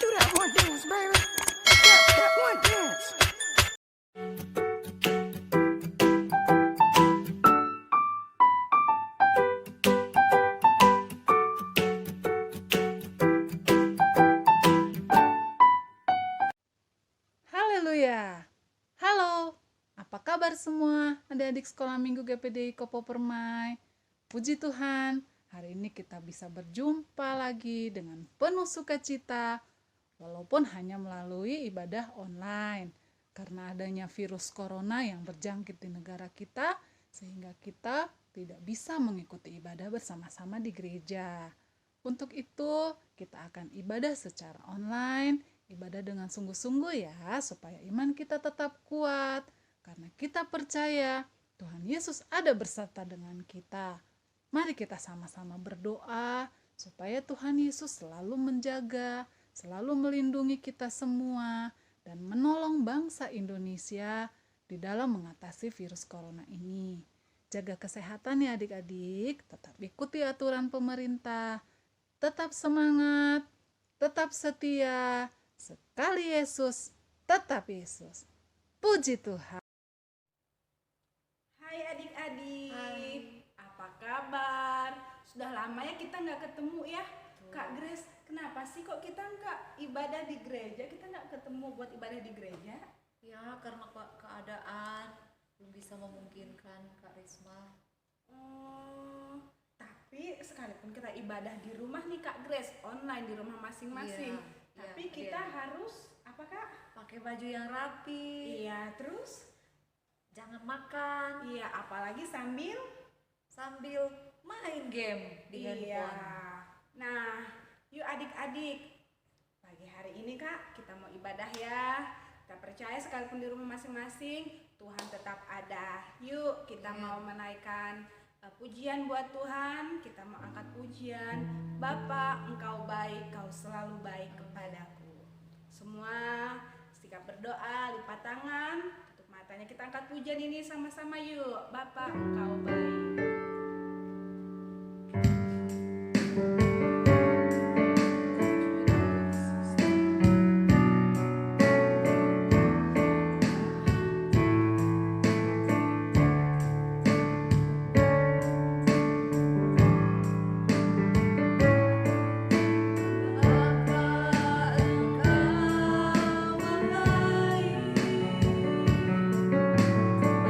Do that one dance, baby. That one dance. Haleluya. Halo, apa kabar semua adik-adik sekolah minggu GPDI Kopo Permai? Puji Tuhan, hari ini kita bisa berjumpa lagi dengan penuh sukacita, walaupun hanya melalui ibadah online. Karena adanya virus corona yang berjangkit di negara kita, sehingga kita tidak bisa mengikuti ibadah bersama-sama di gereja. Untuk itu, kita akan ibadah secara online, ibadah dengan sungguh-sungguh ya, supaya iman kita tetap kuat. Karena kita percaya Tuhan Yesus ada beserta dengan kita. Mari kita sama-sama berdoa supaya Tuhan Yesus selalu menjaga, selalu melindungi kita semua, dan menolong bangsa Indonesia di dalam mengatasi virus corona ini. Jaga kesehatan ya adik-adik, tetap ikuti aturan pemerintah, tetap semangat, tetap setia, sekali Yesus, tetap Yesus. Puji Tuhan. Hai adik-adik, apa kabar? Sudah lama ya kita nggak ketemu ya. Kak Grace, kenapa sih kok kita nggak ibadah di gereja? Kita nggak ketemu buat ibadah di gereja? Ya, karena keadaan belum bisa memungkinkan, Kak Risma. Tapi sekalipun kita ibadah di rumah nih Kak Grace, online di rumah masing-masing. Tapi kita harus apa Kak? Pakai baju yang rapi. Iya, terus? Jangan makan. Iya, apalagi sambil main game di handphone. Nah, yuk adik-adik, pagi hari ini Kak, kita mau ibadah ya. Kita percaya sekalipun di rumah masing-masing, Tuhan tetap ada. Yuk, kita mau menaikkan pujian buat Tuhan. Kita mau angkat pujian. Bapa, Engkau baik, Kau selalu baik kepadaku. Semua sikap berdoa, lipat tangan, tutup matanya. Kita angkat pujian ini sama-sama yuk. Bapa, Engkau baik.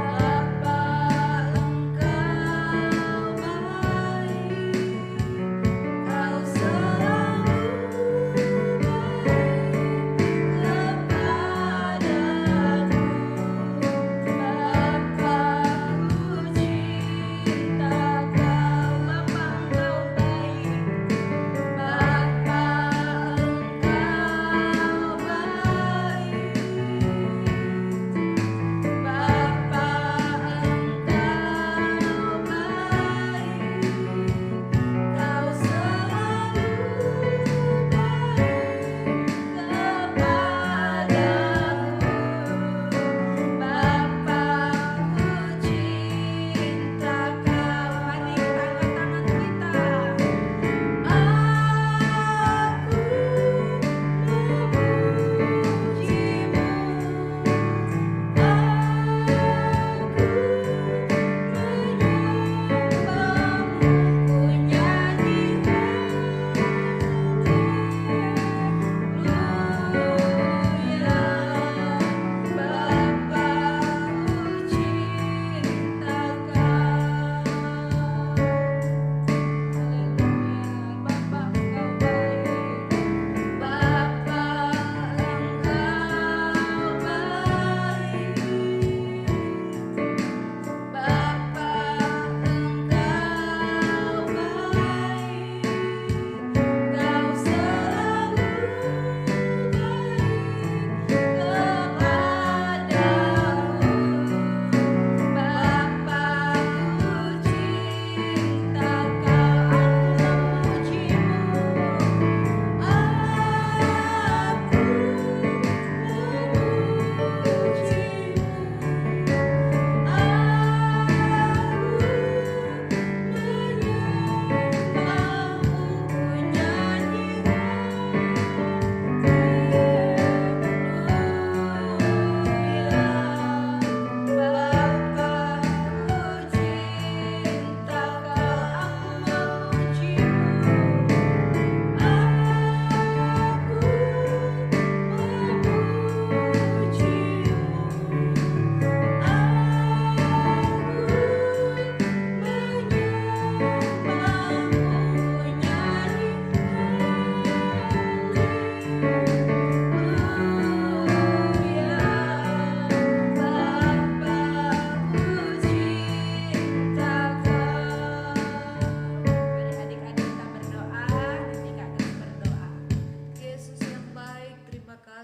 Bapa, Engkau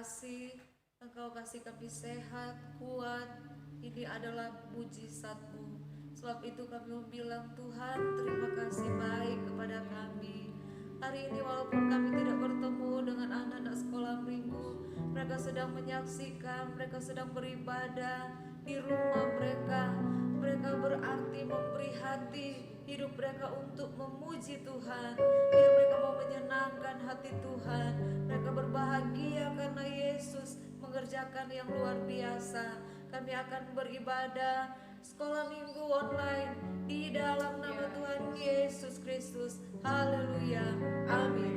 kasih, Engkau kasih kami sehat, kuat. Ini adalah mujizat-Mu. Sebab itu kami mau bilang, Tuhan, terima kasih baik kepada kami. Hari ini walaupun kami tidak bertemu dengan anak-anak sekolah minggu, mereka sedang menyaksikan, mereka sedang beribadah di rumah mereka. Mereka berarti memberi hati hidup mereka untuk memuji Tuhan. Biar mereka mau menyenangkan hati Tuhan. Mereka berbahagia karena Yesus mengerjakan yang luar biasa. Kami akan beribadah sekolah minggu online di dalam nama Tuhan Yesus Kristus. Haleluya. Amin.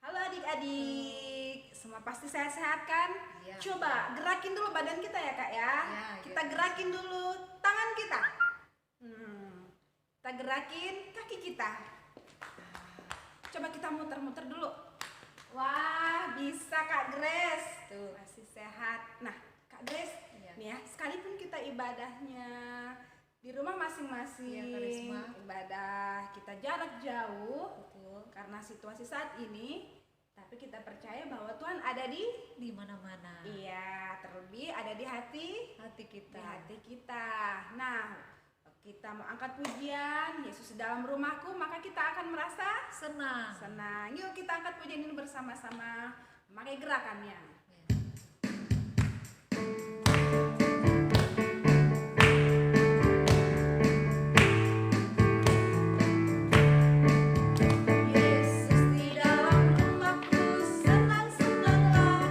Halo adik-adik, semua pasti sehat-sehat kan? Iya. Coba gerakin dulu badan kita ya kak ya. Iya, Kita iya. gerakin dulu tangan kita. Kita gerakin kaki kita. Coba kita muter-muter dulu. Wah, bisa Kak Grace. Tuh. Masih sehat. Nah, Kak Grace, Iya. nih ya, sekalipun kita ibadahnya di rumah masing-masing, Iya, Kak Risma. ibadah kita jarak jauh Betul. karena situasi saat ini, tapi kita percaya bahwa Tuhan ada Di mana-mana. iya, terlebih ada di hati Hati kita. di hati kita. Nah, kita mau angkat pujian Yesus dalam rumahku, maka kita akan merasa Senang. senang. Yuk kita angkat pujian ini bersama-sama, memakai gerakannya. Yesus di dalam rumahku, senang-senanglah,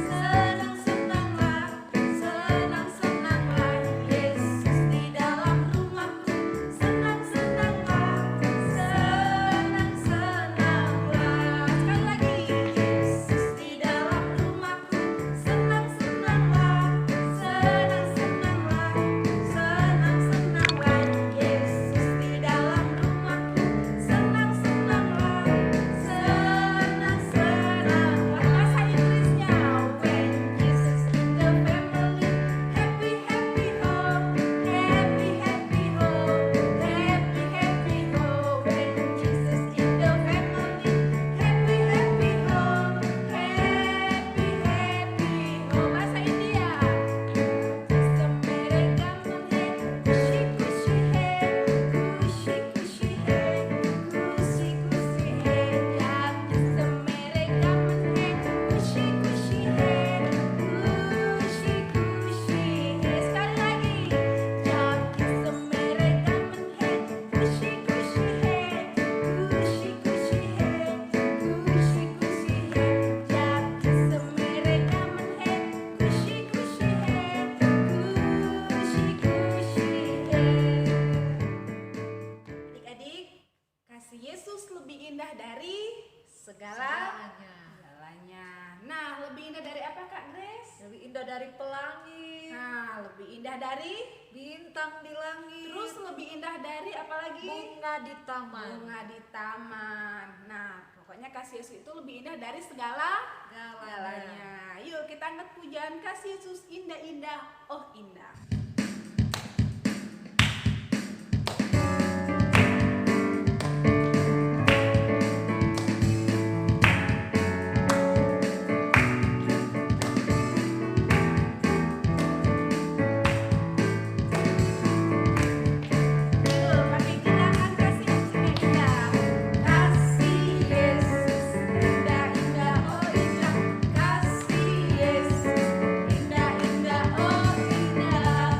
senang-senanglah, senang-senanglah. Yesus di dalam rumahku, senang-senanglah, senang-senanglah. Sekali lagi, Yesus di dalam rumahku, senang-senanglah, senang-senanglah, senang-senanglah. Yesus di dalam rumahku, senang-senanglah, senang-senanglah. Bahasa Inggrisnya, when Jesus in the family, happy happy home, happy happy home, happy happy home. When Jesus in the family, happy happy home, happy happy home. Bahasa India. Semereka menghe, kushi kushi he, kushi kushi he, kushi kushi he. Jadi semereka menghe, kushi kushi he, kushi kushi he. Sekali lagi. Jadi semereka menghe, kushi kushi he, kushi kushi he, kushi kushi he. Jadi semereka menghe, kushi kushi he, kushi kushi he. Adik-adik, kasih Yesus lebih indah dari Segalanya. segalanya. Nah, lebih indah dari apa Kak Grace? Lebih indah dari pelangi. Nah, lebih indah dari, Bintang di langit. terus lebih indah dari apa lagi? bunga di taman. Bunga di taman. Nah, pokoknya kasih Yesus itu lebih indah dari segala Segalanya. segalanya. Yuk kita angkat pujian kasih Yesus indah-indah, oh indah. Yuk pakai gerakan kasih Yesus indah-indah. Kasih Yesus indah-indah, oh indah. Kasih Yesus indah-indah, oh indah.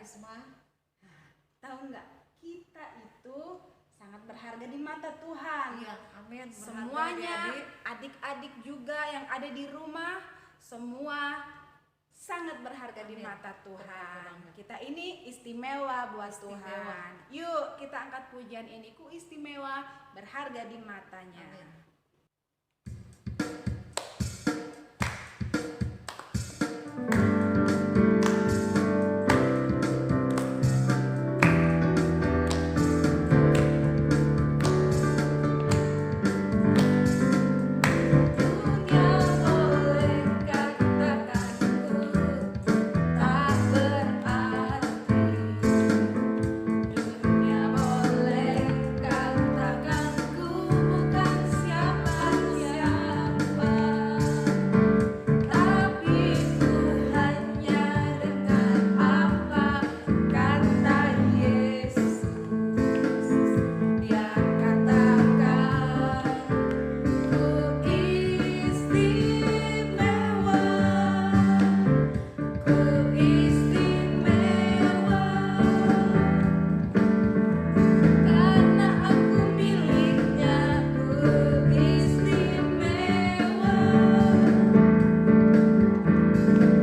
Risma? Tahu nggak? Kita itu sangat berharga di mata Tuhan. Iya, amin. Berharga, Semuanya, adik-adik. adik-adik juga yang ada di rumah, semua sangat berharga di Amin. mata Berharga Tuhan. banget. Kita ini istimewa buat Istimewa. Tuhan. Yuk kita angkat pujian ini, ku istimewa, berharga di matanya. Amin. Dunia boleh katakanku tak berarti. Dunia boleh katakanku bukan siapa-siapa. Tapi ku hanya dengar apa kata Yesus. Dia katakan ku istimewa, ku istimewa, karena aku miliknya, ku istimewa,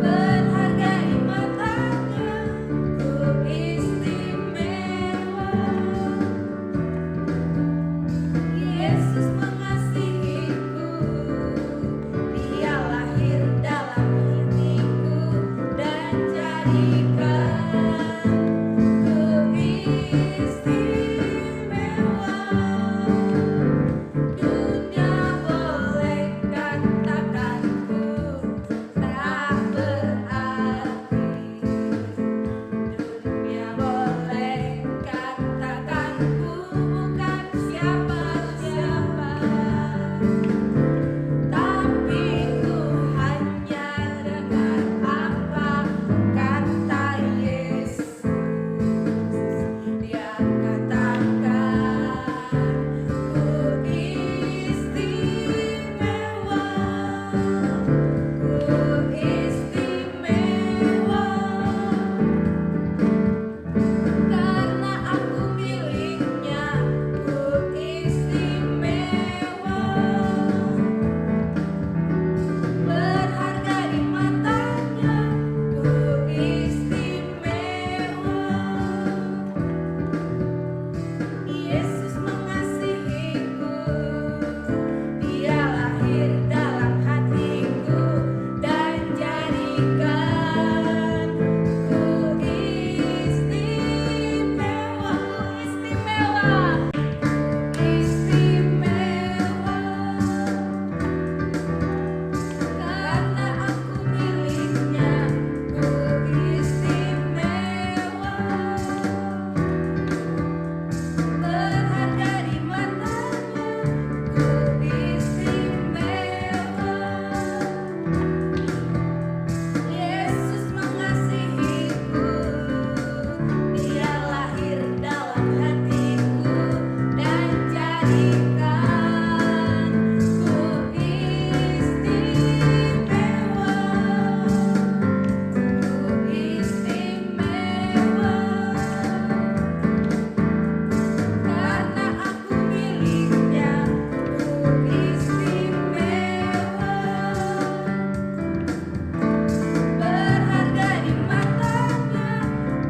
berharga di matanya, ku istimewa. Yesus mengasihiku, Dia lahir dalam hatiku dan jadikan ku istimewa. Dunia boleh katakanku tak berarti. Dunia boleh katakanku bukan siapa-siapa. Tapi ku hanya dengar apa kata Yesus. Dia katakan ku istimewa, ku istimewa, karena aku miliknya, ku istimewa, berharga di matanya, ku istimewa. Yesus mengasihiku, Dia lahir dalam hatiku dan jadikan ku istimewa, istimewa, karena aku miliknya, ku istimewa, berharga di matanya, ku istimewa. Yesus mengasihiku, Dia lahir dalam hatiku dan jadikan ku istimewa, ku istimewa, karena aku miliknya, ku istimewa, berharga di matanya,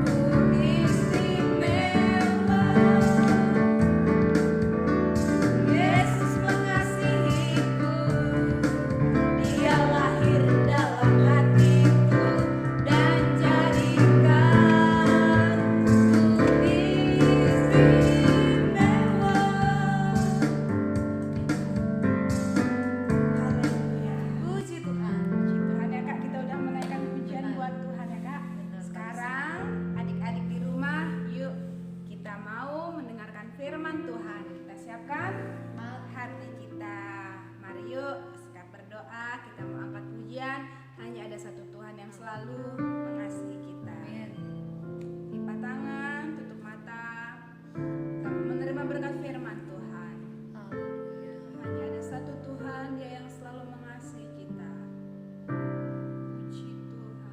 ku istimewa. Yesus mengasihiku, Dia lahir dalam hatiku dan jadikan ku istimewa. Haleluya. Puji Tuhan. Puji Tuhan ya Kak, kita udah menaikkan pujian Benar. buat Tuhan ya Kak. Benar, Sekarang adik-adik di rumah, yuk kita mau mendengarkan firman Tuhan. Kita siapkan hati kita. Mari yuk sikap berdoa, kita mau angkat pujian. Hanya ada satu Tuhan yang selalu mengasihi kita. Amin. Lipat tangan, tutup mata. Kamu menerima berkat firman Tuhan. Haleluya. Hanya ada satu Tuhan, Dia yang selalu mengasihi kita. Puji Tuhan.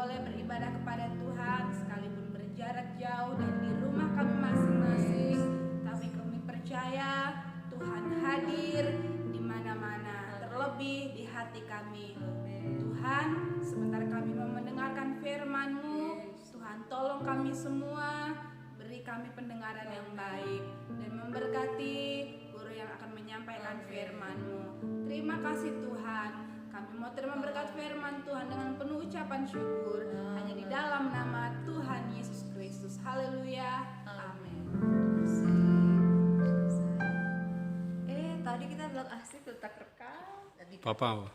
boleh beribadah kepada Tuhan sekalipun berjarak jauh dan di rumah kami masing-masing. Tapi kami percaya Tuhan hadir di mana-mana, terlebih di hati kami. Tuhan, sebentar kami mau mendengarkan firman-Mu. Tuhan, tolong kami semua, beri kami pendengaran yang baik dan memberkati guru yang akan menyampaikan firman-Mu. Terima kasih Tuhan. Kami mau terima berkat firman Tuhan dengan penuh ucapan syukur hanya di dalam nama Tuhan Yesus Kristus. Haleluya. Amin. Tadi kita bilang asik letak rekam. Papa.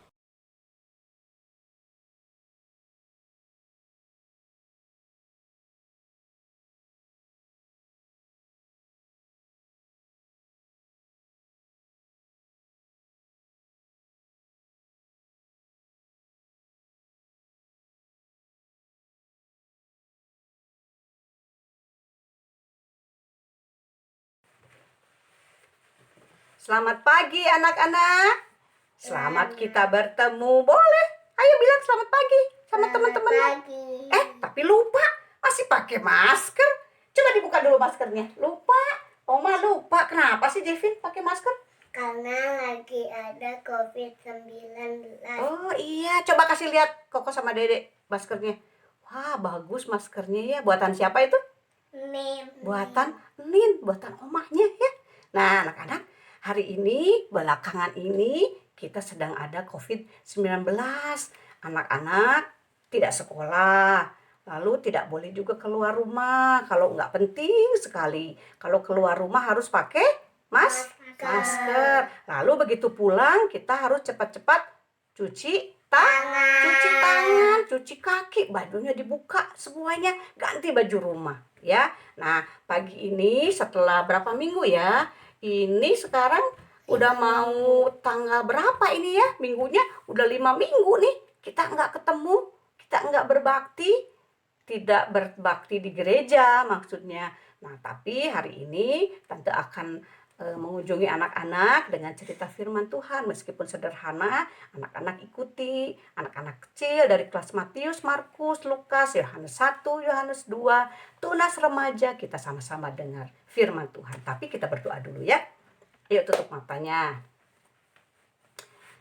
Selamat pagi anak-anak. Selamat kita bertemu. Boleh? Ayo bilang selamat pagi sama teman-teman. Tapi lupa masih pakai masker. Coba dibuka dulu maskernya. Lupa. Oma lupa. Kenapa sih Jevin pakai masker? Karena lagi ada COVID-19. Oh iya, coba kasih lihat Koko sama Dede maskernya. Wah, bagus maskernya ya. Buatan siapa itu? Buatan Nin, buatan omahnya ya. Nah, anak-anak, hari ini, belakangan ini, kita sedang ada COVID-19. Anak-anak tidak sekolah, lalu tidak boleh juga keluar rumah. Kalau nggak penting sekali. Kalau keluar rumah harus pakai masker. Lalu begitu pulang, kita harus cepat-cepat cuci tangan, cuci kaki, bajunya dibuka semuanya, ganti baju rumah ya. Nah, pagi ini setelah berapa minggu ya? Ini sekarang udah mau tanggal berapa ini ya? Minggunya udah 5 minggu nih. Kita nggak ketemu, kita nggak berbakti, tidak berbakti di gereja maksudnya. Nah, tapi hari ini Tante akan mengunjungi anak-anak dengan cerita firman Tuhan. Meskipun sederhana, anak-anak ikuti, anak-anak kecil dari kelas Matius, Markus, Lukas, Yohanes 1, Yohanes 2, tunas remaja, kita sama-sama dengar firman Tuhan. Tapi kita berdoa dulu ya. Yuk tutup matanya.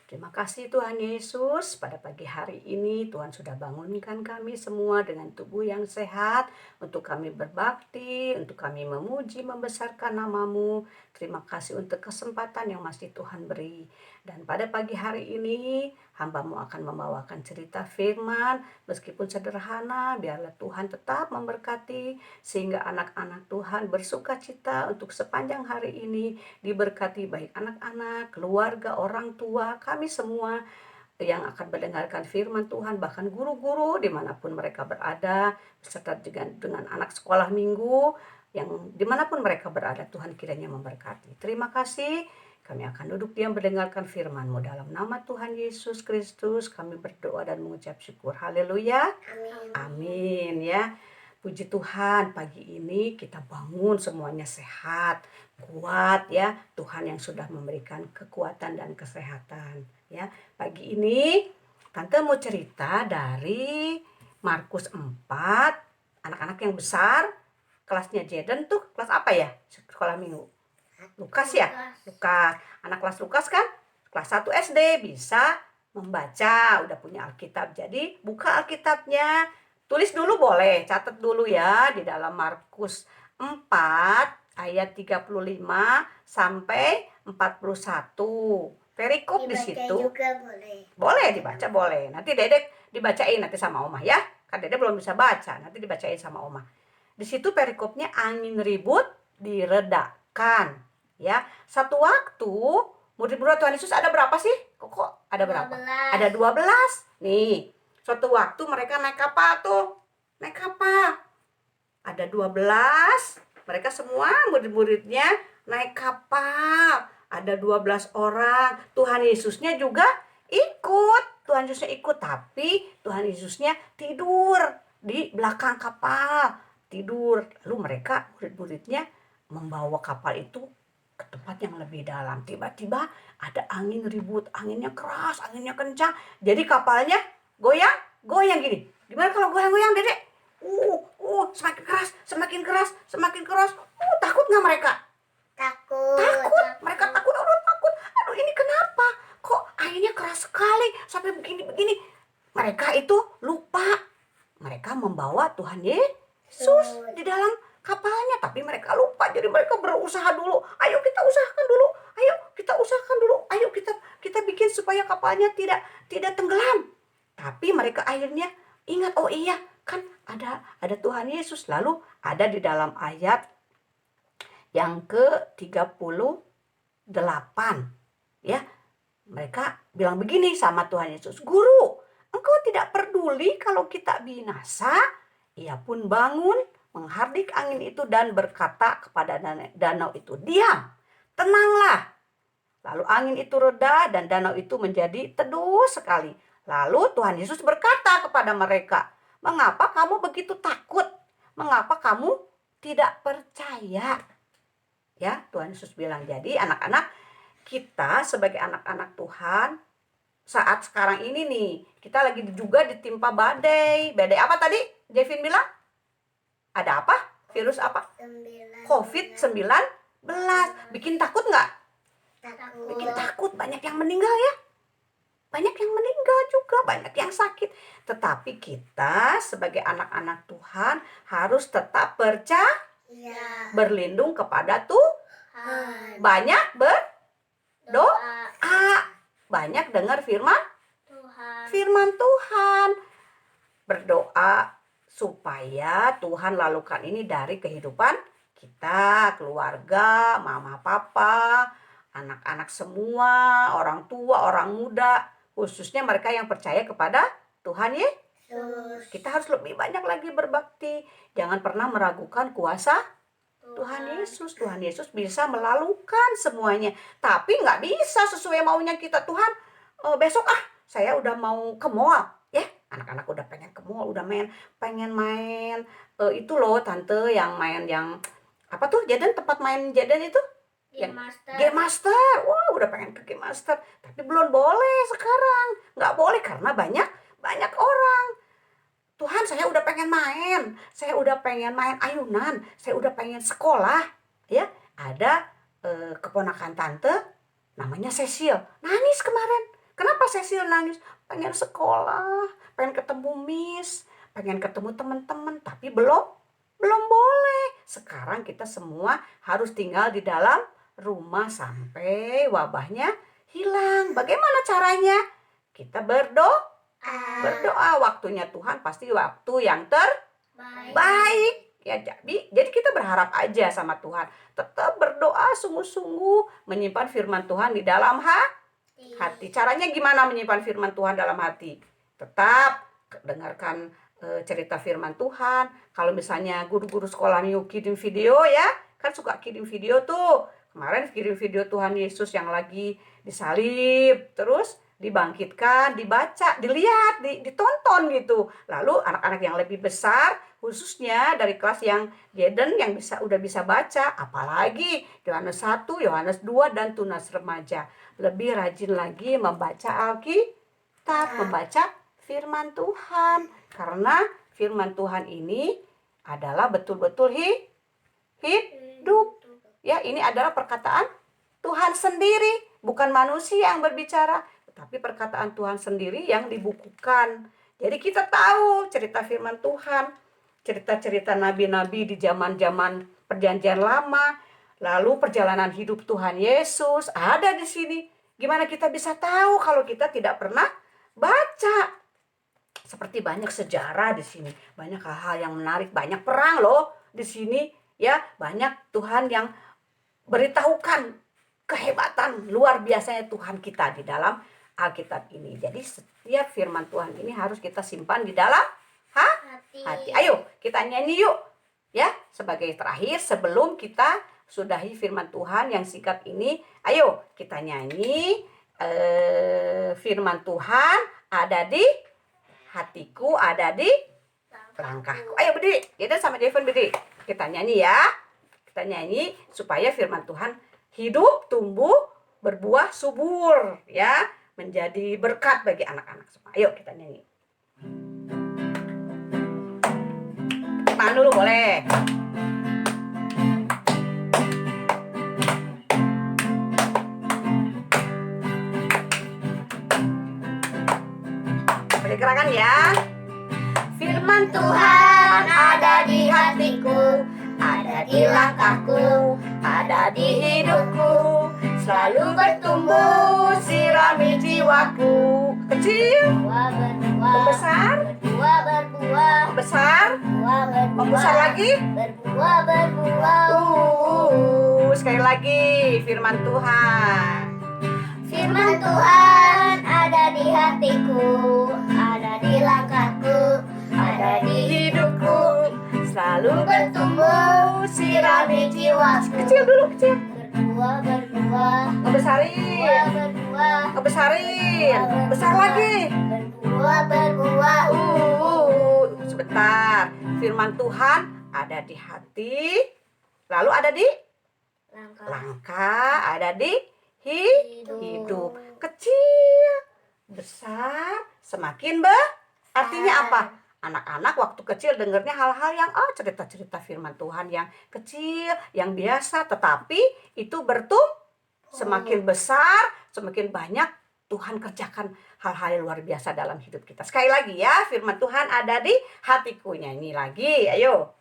Terima kasih Tuhan Yesus, pada pagi hari ini Tuhan sudah bangunkan kami semua dengan tubuh yang sehat untuk kami berbakti, untuk kami memuji, membesarkan nama-Mu. Terima kasih untuk kesempatan yang masih Tuhan beri. Dan pada pagi hari ini hamba-Mu akan membawakan cerita firman, meskipun sederhana, biarlah Tuhan tetap memberkati sehingga anak-anak Tuhan bersuka cita untuk sepanjang hari ini diberkati baik anak-anak, keluarga, orang tua, kami semua yang akan mendengarkan firman Tuhan, bahkan guru-guru dimanapun mereka berada, beserta dengan anak sekolah minggu, yang dimanapun mereka berada, Tuhan kiranya memberkati. Terima kasih, kami akan duduk diam mendengarkan firman-Mu. Dalam nama Tuhan Yesus Kristus, kami berdoa dan mengucap syukur. Haleluya. Amin ya. Puji Tuhan, pagi ini kita bangun semuanya sehat, kuat ya. Tuhan yang sudah memberikan kekuatan dan kesehatan ya. Pagi ini Tante mau cerita dari Markus 4, anak-anak yang besar, kelasnya Jaden tuh kelas apa ya? Sekolah minggu. Lukas ya? Lukas. Anak kelas Lukas kan? Kelas 1 SD bisa membaca, udah punya Alkitab. Jadi buka Alkitabnya. Tulis dulu boleh, catat dulu ya di dalam Markus 4 ayat 35 sampai 41. Perikop di situ. Juga boleh. Boleh dibaca, boleh. Nanti Dedek dibacain nanti sama Oma ya. Kan Dedek belum bisa baca, nanti dibacain sama Oma. Di situ perikopnya angin ribut diredakan ya. Satu waktu murid-murid Tuhan Yesus ada berapa sih? Kok ada berapa? 12. Ada 12. Nih, suatu waktu mereka naik kapal tuh. Naik kapal. Ada 12. Mereka semua murid-muridnya naik kapal. Ada 12 orang. Tuhan Yesusnya juga ikut. Tuhan Yesusnya ikut. Tapi Tuhan Yesusnya tidur di belakang kapal. Tidur. Lalu mereka murid-muridnya membawa kapal itu ke tempat yang lebih dalam. Tiba-tiba ada angin ribut. Anginnya keras, anginnya kencang. Jadi kapalnya goyang gini. Gimana kalau goyang-goyang Dedek? Semakin keras, semakin keras, semakin keras. Takut nggak mereka? Takut. Takut. Mereka takut. Aduh, takut. Aduh, ini kenapa? Kok airnya keras sekali sampai begini-begini? Mereka itu lupa. Mereka membawa Tuhan Yesus di dalam kapalnya, tapi mereka lupa. Jadi mereka berusaha dulu. Ayo kita usahakan dulu. Ayo kita usahakan dulu. Ayo kita bikin supaya kapalnya tidak tenggelam. Tapi mereka akhirnya ingat, oh iya, kan ada Tuhan Yesus. Lalu ada di dalam ayat yang ke-38 ya. Mereka bilang begini sama Tuhan Yesus, "Guru, Engkau tidak peduli kalau kita binasa?" Ia pun bangun, menghardik angin itu dan berkata kepada danau itu, "Diam, tenanglah." Lalu angin itu reda dan danau itu menjadi teduh sekali. Lalu Tuhan Yesus berkata kepada mereka, "Mengapa kamu begitu takut? Mengapa kamu tidak percaya?" Ya, Tuhan Yesus bilang, jadi anak-anak, kita sebagai anak-anak Tuhan, saat sekarang ini nih, kita lagi juga ditimpa badai. Badai apa tadi? Jevin bilang? Ada apa? Virus apa? COVID-19. Bikin takut nggak? Bikin takut. Banyak yang meninggal ya. Banyak yang meninggal juga. Banyak yang sakit. Tetapi kita sebagai anak-anak Tuhan harus tetap percaya. Berlindung kepada Tuhan. Banyak berdoa. Banyak dengar firman Tuhan. Berdoa supaya Tuhan lakukan ini dari kehidupan kita, keluarga, mama, papa, anak-anak semua, orang tua, orang muda, khususnya mereka yang percaya kepada Tuhan Yesus. Kita harus lebih banyak lagi berbakti. Jangan pernah meragukan kuasa Tuhan Yesus. Tuhan Yesus bisa melalukan semuanya. Tapi nggak bisa sesuai maunya kita. Tuhan, besok saya udah mau ke mall. Ya, anak-anak udah pengen ke mall, udah pengen main. Itu loh tante yang main yang apa tuh? Jaden, tempat main Jaden itu? Game Master. Wah, udah pengen ke Game Master. Tapi belum boleh sekarang. Nggak boleh karena banyak orang. Tuhan, saya udah pengen main. Saya udah pengen main ayunan. Saya udah pengen sekolah. Ya, ada keponakan tante namanya Cecil. Nangis kemarin. Kenapa Cecil nangis? Pengen sekolah, pengen ketemu Miss, pengen ketemu teman-teman, tapi belum boleh. Sekarang kita semua harus tinggal di dalam rumah sampai wabahnya hilang. Bagaimana caranya? Kita berdoa. Waktunya Tuhan pasti waktu yang terbaik. Ya, jadi kita berharap aja sama Tuhan. Tetap berdoa sungguh-sungguh, menyimpan firman Tuhan di dalam hati. Caranya gimana menyimpan firman Tuhan dalam hati? Tetap dengarkan cerita firman Tuhan. Kalau misalnya guru-guru sekolah minggu kirim video ya, kan suka kirim video tuh. Kemarin kirim video Tuhan Yesus yang lagi disalib, terus dibangkitkan, dibaca, dilihat, ditonton gitu. Lalu anak-anak yang lebih besar, khususnya dari kelas yang Jaden yang udah bisa baca, apalagi Yohanes 1, Yohanes 2 dan tunas remaja, lebih rajin lagi membaca Alkitab, membaca firman Tuhan, karena firman Tuhan ini adalah betul-betul hidup. Ya, ini adalah perkataan Tuhan sendiri, bukan manusia yang berbicara, tetapi perkataan Tuhan sendiri yang dibukukan. Jadi kita tahu cerita firman Tuhan, cerita-cerita nabi-nabi di zaman-zaman perjanjian lama, lalu perjalanan hidup Tuhan Yesus ada di sini. Gimana kita bisa tahu kalau kita tidak pernah baca? Seperti banyak sejarah di sini, banyak hal-hal yang menarik, banyak perang loh di sini, ya, banyak Tuhan yang beritahukan kehebatan luar biasanya Tuhan kita di dalam Alkitab ini. Jadi setiap firman Tuhan ini harus kita simpan di dalam hati. Ayo kita nyanyi yuk ya, sebagai terakhir sebelum kita sudahi firman Tuhan yang singkat ini. Ayo kita nyanyi firman Tuhan ada di hatiku, ada di langkahku. Ayo berdiri, kita sama Jeven berdiri. Kita nyanyi ya. Kita nyanyi supaya firman Tuhan hidup, tumbuh, berbuah subur ya, menjadi berkat bagi anak-anak semua. Ayo kita nyanyi. tangan dulu boleh. Boleh gerakan ya. Firman Tuhan ada di hatiku, ada di langkahku, ada di hidupku, selalu bertumbuh sirami jiwaku. Kecil, Buah berbuah, membesar, berbuah berbuah, membesar, buah berbuah, membesar lagi. berbuah berbuah. Sekali lagi, firman Tuhan. Firman Tuhan ada di hatiku, ada di langkahku, ada di Hidupku selalu bertumbuh sirami jiwaku. kecil dulu, kecil. Berbuah berbuah, buah Ngebesarin, berbuah, ngebesarin, besar lagi. berbuah berbuah. Sebentar. Firman Tuhan ada di hati, lalu ada di Langkah langkah, ada di hidup. Kecil, besar, semakin artinya apa? Anak-anak waktu kecil dengernya hal-hal yang cerita-cerita firman Tuhan yang kecil, yang biasa, tetapi itu semakin besar, semakin banyak Tuhan kerjakan hal-hal yang luar biasa dalam hidup kita. Sekali lagi ya, firman Tuhan ada di hatiku. Nyanyi lagi, ayo.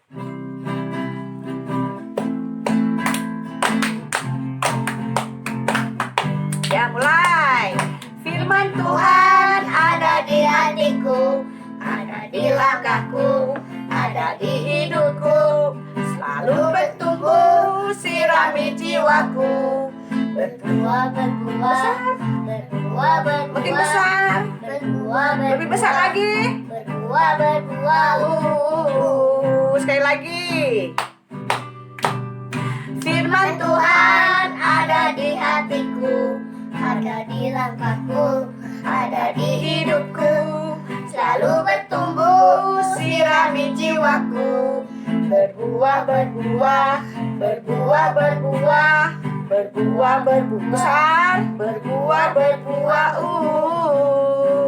Ya, mulai. Firman Tuhan ada di hatiku, ada di langkahku, ada di hidupku, selalu bertumbuh sirami jiwaku. berbuah berbuah, berbuah berbuah, Makin besar, berbuah lebih besar lagi. berbuah berbuah. Sekali lagi. Firman Tuhan ada di hatiku, Ada di langkahku, ada di hidupku, selalu bertumbuh sirami jiwaku. Berbuah, berbuah, berbuah, berbuah, berbuah, berbuah besar, berbuah, berbuah.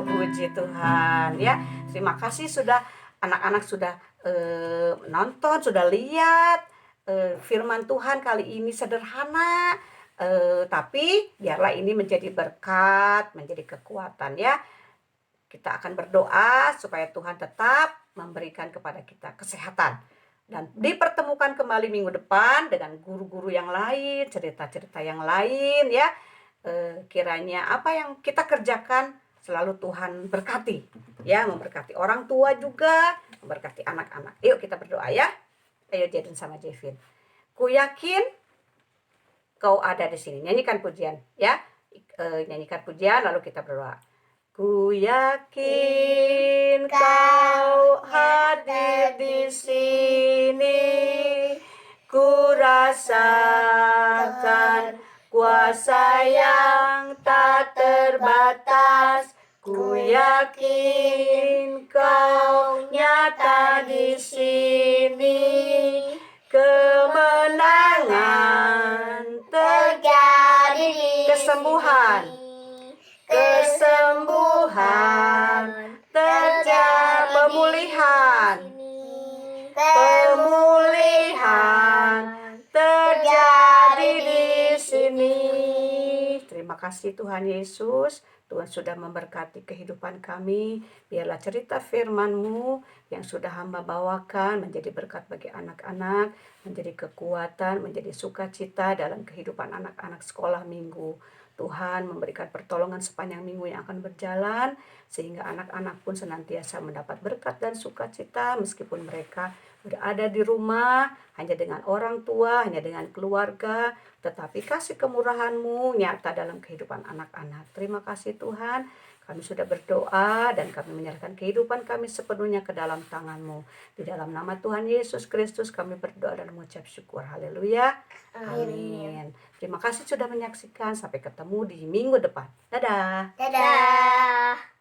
Puji Tuhan ya. Terima kasih sudah anak-anak sudah nonton, sudah lihat firman Tuhan kali ini sederhana. Tapi biarlah ini menjadi berkat, menjadi kekuatan ya. Kita akan berdoa supaya Tuhan tetap memberikan kepada kita kesehatan. Dan dipertemukan kembali minggu depan dengan guru-guru yang lain, cerita-cerita yang lain ya. Kiranya apa yang kita kerjakan selalu Tuhan berkati. Ya, memberkati orang tua juga, memberkati anak-anak. Yuk kita berdoa ya. Ayo Jaden sama Jevin. Ku yakin Kau ada di sini. Nyanyikan pujian ya. Nyanyikan pujian lalu kita berdoa. Ku yakin Kau hadir di sini. Ku rasakan kuasa yang tak terbatas. Ku yakin Kau nyata di sini. Kemenangan terjadi di kesembuhan terjadi, pemulihan terjadi di sini. Terima kasih Tuhan Yesus. Tuhan sudah memberkati kehidupan kami. Biarlah cerita firman-Mu yang sudah hamba bawakan menjadi berkat bagi anak-anak, menjadi kekuatan, menjadi sukacita dalam kehidupan anak-anak sekolah minggu. Tuhan memberikan pertolongan sepanjang minggu yang akan berjalan, sehingga anak-anak pun senantiasa mendapat berkat dan sukacita meskipun mereka berada di rumah, hanya dengan orang tua, hanya dengan keluarga, tetapi kasih kemurahan-Mu nyata dalam kehidupan anak-anak. Terima kasih Tuhan, kami sudah berdoa dan kami menyerahkan kehidupan kami sepenuhnya ke dalam tangan-Mu. Di dalam nama Tuhan Yesus Kristus kami berdoa dan mengucap syukur. Haleluya. Amin. Terima kasih sudah menyaksikan. Sampai ketemu di minggu depan. Dadah. Dadah.